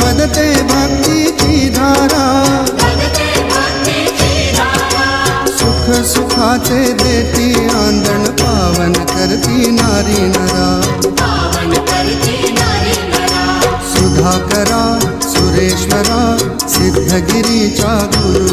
वदते भक्तीची धारा, सुख सुखाचे देती आंदण, पावन करती नारी नरा. सुधाकरा सुरेश्वरा सिद्धगिरीचा गुरु,